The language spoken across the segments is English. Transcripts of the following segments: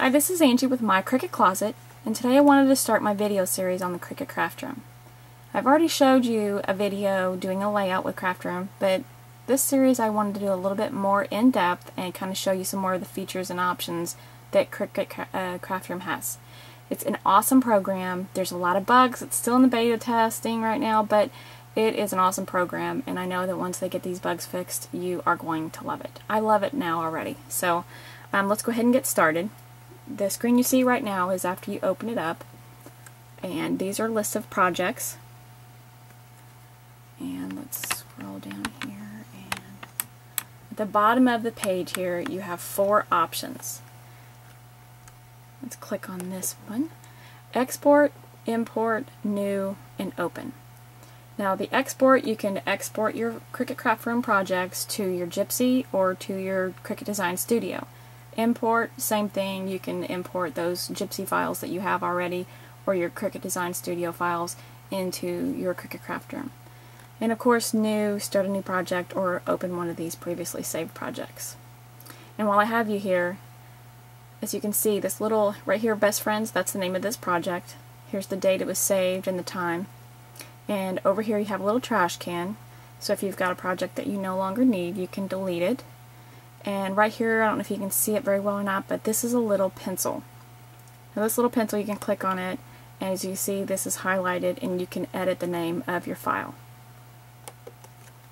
Hi, this is Angie with my Cricut Closet, and today I wanted to start my video series on the Cricut Craft Room. I've already showed you a video doing a layout with Craft Room, but this series I wanted to do a little bit more in-depth and kind of show you some more of the features and options that Cricut Craft Room has. It's an awesome program. There's a lot of bugs. It's still in the beta testing right now, but it is an awesome program, and I know that once they get these bugs fixed, you are going to love it. I love it now already. So let's go ahead and get started. The screen you see right now is after you open it up, and these are lists of projects. And let's scroll down here, and at the bottom of the page here you have 4 options. Let's click on this one. Export, import, new, and open. Now the export, you can export your Cricut Craft Room projects to your Gypsy or to your Cricut Design Studio. Import, same thing, you can import those Gypsy files that you have already or your Cricut Design Studio files into your Cricut Craft Room. And of course, new, start a new project or open one of these previously saved projects. And while I have you here, as you can see, this little, right here, Best Friends, that's the name of this project. Here's the date it was saved and the time. And over here you have a little trash can, so if you've got a project that you no longer need, you can delete it. And right here, I don't know if you can see it very well or not, but this is a little pencil. Now this little pencil, you can click on it, and as you see, this is highlighted, and you can edit the name of your file.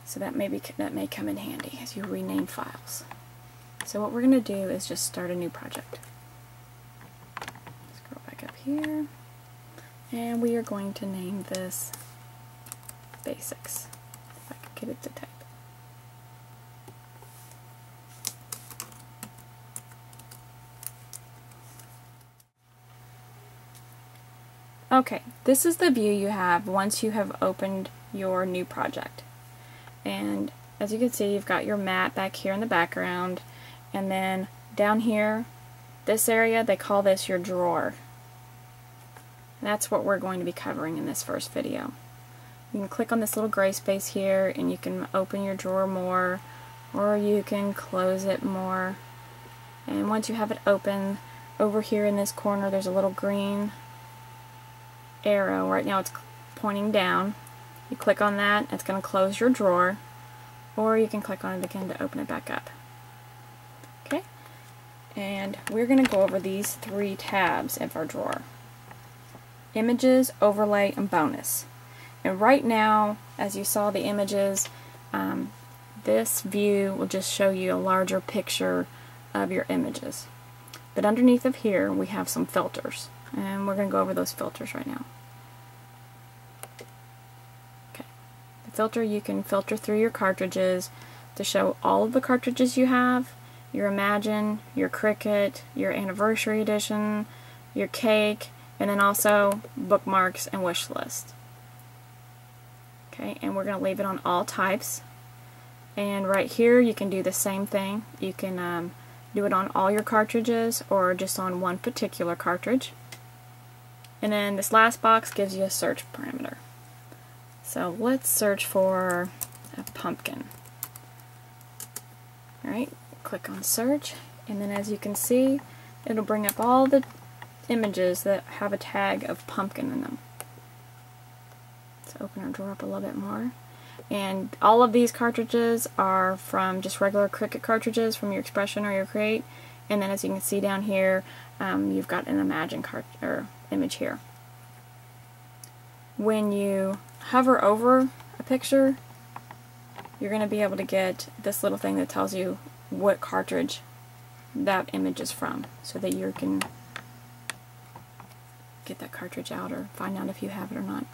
So that may come in handy as you rename files. So what we're going to do is just start a new project. Scroll back up here, and we are going to name this Basics, if I can get it to type. Okay, this is the view you have once you have opened your new project. And as you can see, you've got your mat back here in the background, and then down here, this area, they call this your drawer. And that's what we're going to be covering in this first video. You can click on this little gray space here, and you can open your drawer more, or you can close it more. And once you have it open, over here in this corner, there's a little green arrow. Right now it's pointing down. You click on that, it's going to close your drawer, or you can click on it again to open it back up. Okay, and we're going to go over these 3 tabs of our drawer: Images, Overlay, and Bonus. And right now, as you saw the images, this view will just show you a larger picture of your images. But underneath of here, we have some filters, and we're going to go over those filters right now. Okay, the filter, you can filter through your cartridges to show all of the cartridges you have, your Imagine, your Cricut, your Anniversary Edition, your Cake, and then also bookmarks and wish list. Okay, and we're going to leave it on all types. And right here you can do the same thing. You can do it on all your cartridges or just on one particular cartridge. And then this last box gives you a search parameter. So let's search for a pumpkin. Alright, click on search, and then as you can see, it'll bring up all the images that have a tag of pumpkin in them. Let's open our drawer up a little bit more. And all of these cartridges are from just regular Cricut cartridges from your Expression or your Create. And then as you can see down here, you've got an Imagine image here. When you hover over a picture, you're going to be able to get this little thing that tells you what cartridge that image is from, so that you can get that cartridge out or find out if you have it or not.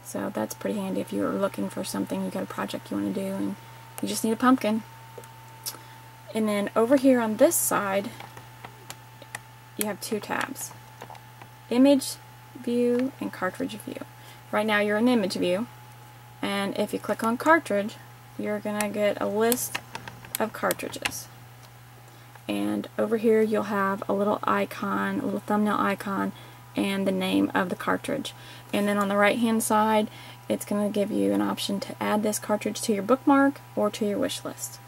So that's pretty handy if you're looking for something, you got a project you want to do and you just need a pumpkin. And then over here on this side, you have 2 tabs: Image View and Cartridge View. Right now you're in Image View, and if you click on Cartridge, you're going to get a list of cartridges. And over here you'll have a little icon, a little thumbnail icon, and the name of the cartridge. And then on the right hand side, it's going to give you an option to add this cartridge to your bookmark or to your wish list.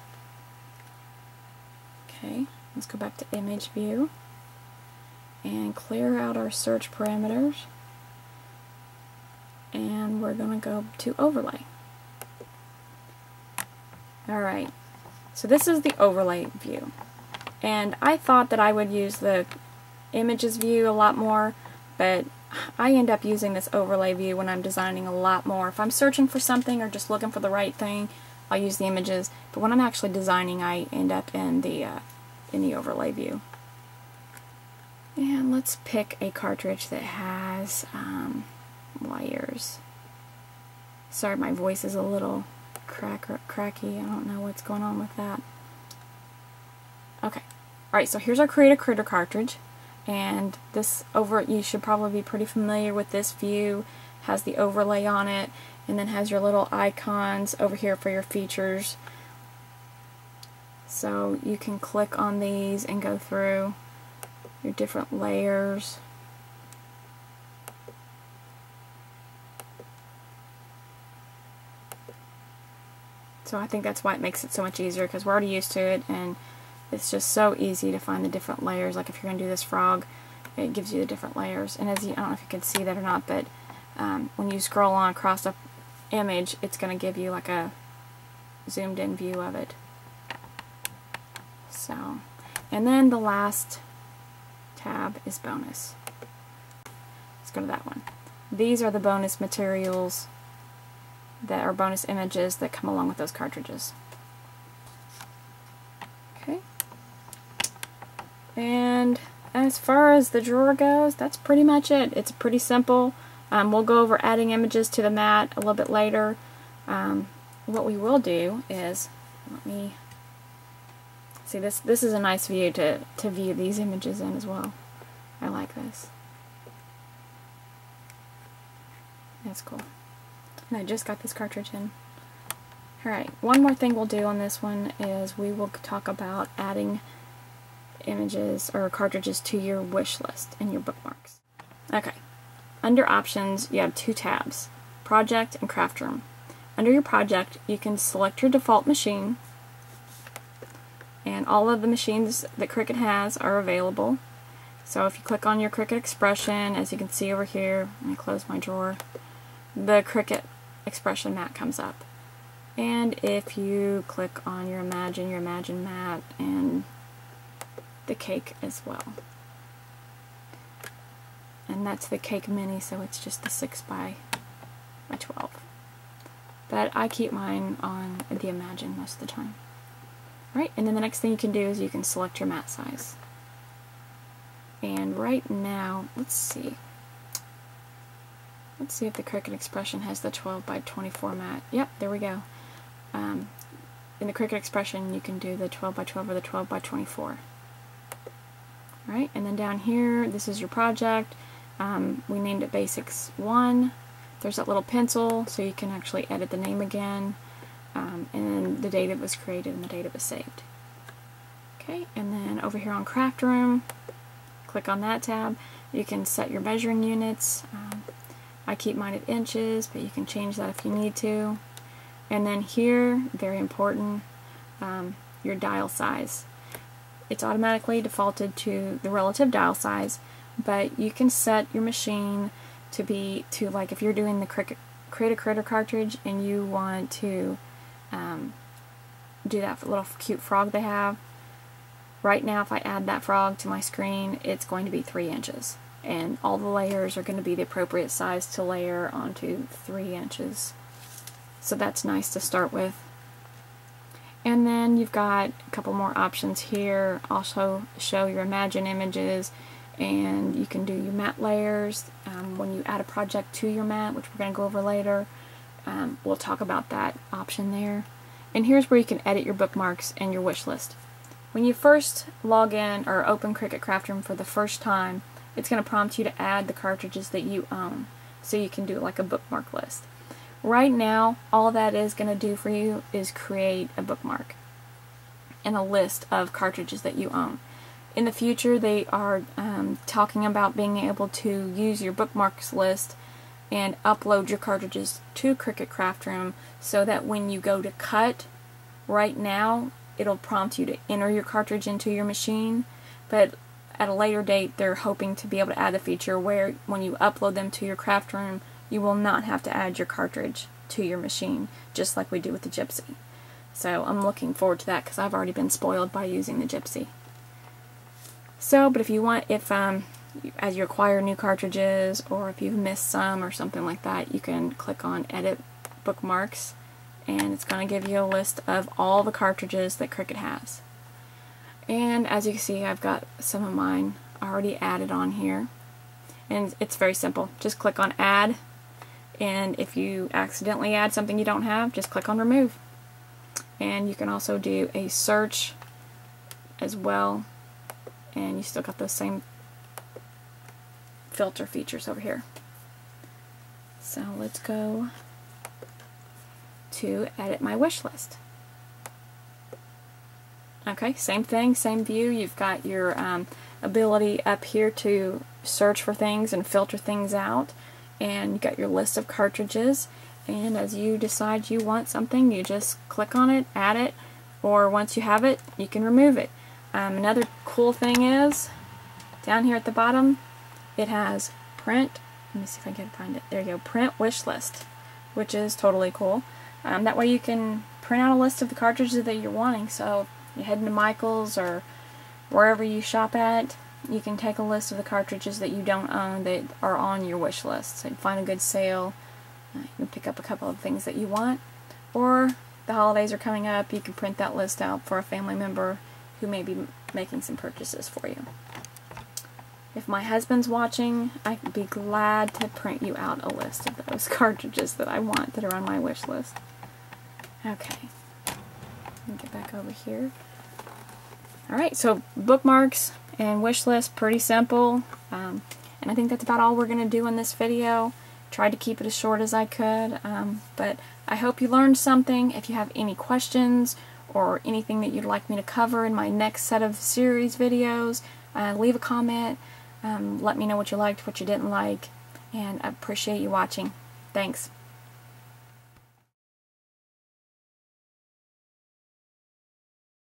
Okay, Let's go back to image view and clear out our search parameters, and we're going to go to overlay. Alright, so this is the overlay view, and I thought that I would use the images view a lot more, but I end up using this overlay view when I'm designing a lot more. If I'm searching for something or just looking for the right thing, I'll use the images, but when I'm actually designing, I end up in the overlay view. And let's pick a cartridge that has layers. Sorry, my voice is a little cracky. I don't know what's going on with that. Okay. Alright, so here's our Create a Critter cartridge. And this you should probably be pretty familiar with this view. Has the overlay on it, and then has your little icons over here for your features. So you can click on these and go through your different layers. So I think that's why it makes it so much easier, because we're already used to it, and it's just so easy to find the different layers. Like if you're going to do this frog, it gives you the different layers. And as you, I don't know if you can see that or not, but when you scroll on across the image, it's going to give you like a zoomed in view of it. So, and then the last tab is bonus. Let's go to that one. These are the bonus materials that are bonus images that come along with those cartridges. Okay. And as far as the drawer goes, that's pretty much it. It's pretty simple. We'll go over adding images to the mat a little bit later. What we will do is, let me see, this is a nice view to view these images in as well. I like this. That's cool. And I just got this cartridge in. Alright, one more thing we'll do on this one is we will talk about adding images or cartridges to your wish list and your bookmarks. Okay, under options you have two tabs, Project and Craft Room. Under your project you can select your default machine, and all of the machines that Cricut has are available. So if you click on your Cricut Expression, as you can see over here, let me close my drawer, the Cricut Expression mat comes up. And if you click on your Imagine mat, and the cake as well. And that's the cake mini, so it's just the 6 by 12. But I keep mine on the Imagine most of the time. Right, and then the next thing you can do is you can select your mat size. And right now, let's see if the Cricut Expression has the 12 by 24 mat. Yep, there we go. In the Cricut Expression you can do the 12 by 12 or the 12 by 24. Right, and then down here, this is your project. We named it Basics 1. There's that little pencil, so you can actually edit the name again, and then the date it was created and the date it was saved. Okay, and then over here on Craft Room, click on that tab. You can set your measuring units. I keep mine at inches, but you can change that if you need to. And then here, very important, your dial size. It's automatically defaulted to the relative dial size, but you can set your machine to be like if you're doing the Create a Critter cartridge and you want to do that little cute frog they have. Right now, if I add that frog to my screen, it's going to be 3 inches. And all the layers are going to be the appropriate size to layer onto 3 inches. So that's nice to start with. And then you've got a couple more options here. Also show your Imagine images, and you can do your mat layers. When you add a project to your mat, which we're going to go over later, we'll talk about that option there. And here's where you can edit your bookmarks and your wish list. When you first log in or open Cricut Craft Room for the first time, it's going to prompt you to add the cartridges that you own, so you can do like a bookmark list. Right now, all that is going to do for you is create a bookmark and a list of cartridges that you own. In the future, they are talking about being able to use your bookmarks list and upload your cartridges to Cricut Craft Room, so that when you go to cut, right now it'll prompt you to enter your cartridge into your machine, but at a later date they're hoping to be able to add a feature where when you upload them to your craft room, you will not have to add your cartridge to your machine, just like we do with the Gypsy. So I'm looking forward to that because I've already been spoiled by using the Gypsy. So, but if you want, as you acquire new cartridges, or if you've missed some or something like that, you can click on Edit Bookmarks, and it's going to give you a list of all the cartridges that Cricut has. And as you can see, I've got some of mine already added on here. And it's very simple. Just click on Add, and if you accidentally add something you don't have, just click on Remove. And you can also do a search as well, and you still got those same filter features over here. So let's go to edit my wish list. Okay, same thing, same view. You've got your ability up here to search for things and filter things out, and you've got your list of cartridges, and as you decide you want something, you just click on it, add it, or once you have it, you can remove it. Another cool thing is, down here at the bottom, it has print. Let me see if I can find it. There you go, print wish list, which is totally cool. That way you can print out a list of the cartridges that you're wanting. So if you're heading to Michael's or wherever you shop at, you can take a list of the cartridges that you don't own that are on your wish list. So you find a good sale, you can pick up a couple of things that you want, or the holidays are coming up, you can print that list out for a family member who may be making some purchases for you. If my husband's watching, I'd be glad to print you out a list of those cartridges that I want that are on my wish list. Okay, let me get back over here. Alright, so bookmarks and wish list, pretty simple. And I think that's about all we're going to do in this video. Tried to keep it as short as I could, but I hope you learned something. If you have any questions or anything that you'd like me to cover in my next set of series videos, leave a comment. Let me know what you liked, what you didn't like, and I appreciate you watching. Thanks.